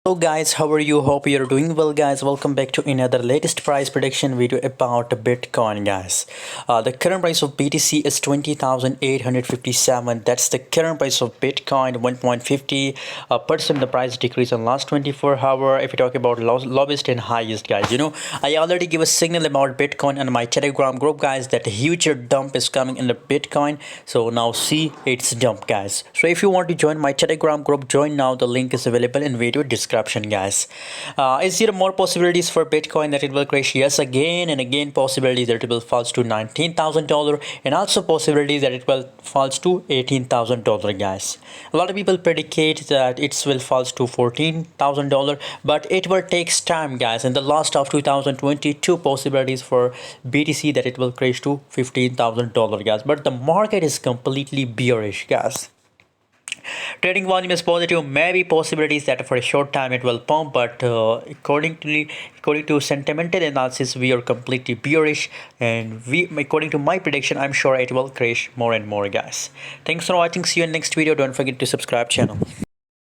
Hello guys, how are you? Hope you're doing well guys. Welcome back to another latest price prediction video about Bitcoin guys. The current price of BTC is 20,857. That's the current price of Bitcoin. 1.50% the price decrease in last 24 hours. If you talk about lowest and highest guys, I already give a signal about Bitcoin on my Telegram group guys that a huge dump is coming in the Bitcoin. So now see it's dump guys. So if you want to join my Telegram group, join now. The link is available in video description guys. Is there more possibilities for Bitcoin that it will crash? Yes, again and again possibilities that it will falls to $19,000 and also possibilities that it will falls to $18,000 guys. A lot of people predicate that it will falls to $14,000, but it will takes time guys. In the last of 2022 possibilities for BTC that it will crash to $15,000 guys, but the market is completely bearish guys. Trading volume is positive, maybe possibilities that for a short time it will pump, but according to sentimental analysis, we are completely bearish, and according to my prediction, I'm sure it will crash more and more, guys. Thanks for watching. See you in next video. Don't forget to subscribe channel.